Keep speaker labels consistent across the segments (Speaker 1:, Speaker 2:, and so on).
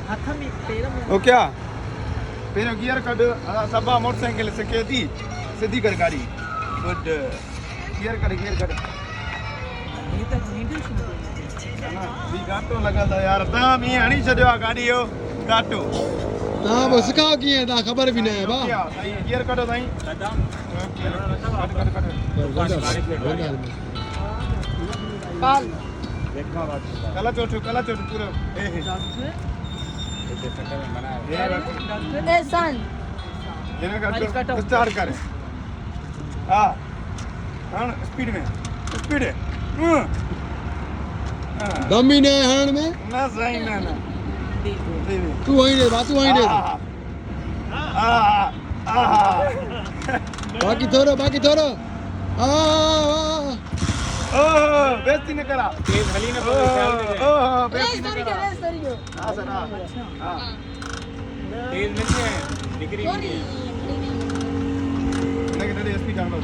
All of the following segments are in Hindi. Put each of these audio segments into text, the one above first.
Speaker 1: हाथ में पैर में
Speaker 2: ओ क्या पेरो गियर कट सबा मोटरसाइकिल सिखे थी सीधी कर गाड़ी गुड गियर कट
Speaker 1: ये तो नींद सुन
Speaker 2: भी गाटो लगा था यार ता मी हणी छडियो गाड़ी यो गाटो
Speaker 3: ना बस का की है ता खबर भी नहीं है बा
Speaker 2: क्या सही गियर कटो सही
Speaker 1: काल
Speaker 2: कला चोटू पूरा
Speaker 1: ए सन
Speaker 2: जेने काटो स्टार्ट कर हां हां स्पीड में स्पीड है
Speaker 3: दमी ने हण में
Speaker 2: ना सही ना
Speaker 3: तू वही दे बा तू वही दे बाकी थोड़ा आ
Speaker 2: बेइज्जती न करा तेज हली न बेइज्जती न करा हां सर हां तेज नहीं है डिग्री नहीं है नहीं एसपी जान लो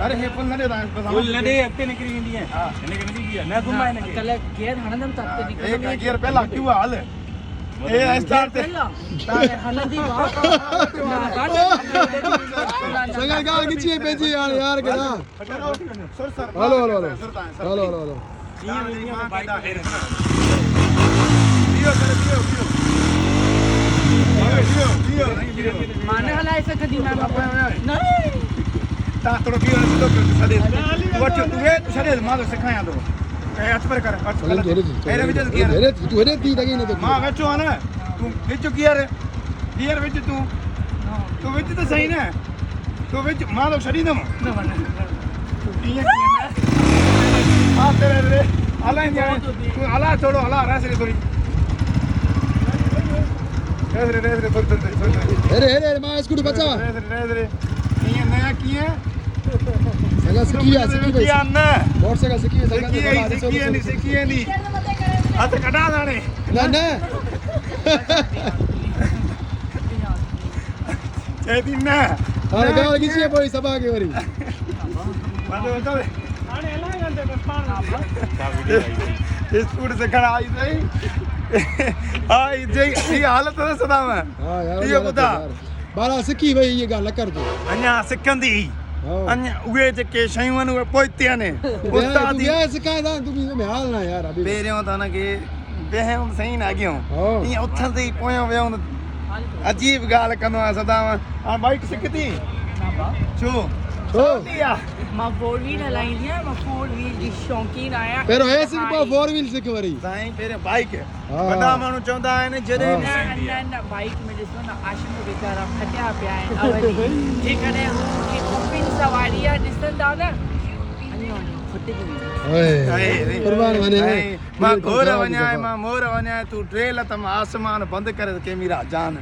Speaker 2: अरे हे पुल न दे पुल न दे अक्ते निकली इंदी है हां इने के नहीं किया ना घुमाए ने
Speaker 1: कल गियर हणदम तक निकल
Speaker 2: एक गियर पहला क्यों हाल ए स्टार्ट ते
Speaker 1: हणदी बा
Speaker 3: संगा गाल किची पेजी यार के ना
Speaker 2: सर
Speaker 3: हेलो
Speaker 2: लियो
Speaker 1: माने हला ऐसे कदी ना नहीं
Speaker 2: ता थोड़ा पियो ने तो सदे वट तू है सदे मां सिखाया तो ए अच पर कर अच ए विच गियर
Speaker 3: तू रे ती दगी ने तो
Speaker 2: मां वेचो ना तू विच गियर विच तू विच तो सही ना तू विच मां तो छड़ी दम तू हां तेरे हला तू हला छोड़ो हला रासे थोड़ी रे
Speaker 3: अरे मां स्कूटी बचा
Speaker 2: रे नया किए
Speaker 3: संगा सिकी
Speaker 2: ना
Speaker 3: मोटरसाइकिल सिकी
Speaker 2: सिकी नहीं हाथ कटा दाने
Speaker 3: ना
Speaker 2: चेती ना
Speaker 3: अरे गाल किसी है कोई सबा के वरी
Speaker 2: बता आने एला गंदे बस पान इस फूड से खड़ा आई सही आई ये हालत है सदा में
Speaker 3: हां यार
Speaker 2: ये बता
Speaker 3: बारा सिकी भाई ये गाल कर दो
Speaker 2: अन्या सिकंदी अन्या उए जे शयूं आहिनि उहे पोइते आहिनि उस्ताद
Speaker 3: ये सिखाए था तू में हाल ना यार अभी
Speaker 2: पहिरियों त हुनखे वेहम सही न अॻियों ईअं उथंदे ई पोयों वियो अजीब ॻाल्हि कंदो आहे सदा हाणे बाइक सिखती छो
Speaker 1: मां 4 व्हील हलाईंदी आहियां मां 4 व्हील जी शौक़ीन आहियां
Speaker 3: पहिरियों हे सिख 4 व्हील सिख वरी
Speaker 2: साईं पहिरियों बाइक वॾा माण्हू चवंदा आहिनि जॾहिं
Speaker 1: न बाइक में ॾिसो न आशिम वीचारा खटिया पिया आहिनि अवली जेकॾहिं हू कुपिन सवारी आहे ॾिसंदा न
Speaker 3: कुर्बान वने
Speaker 2: मां घोर वञा मां मोर वञा तूं ट्रेल त मां आसमान बंदि करे के मेरा जान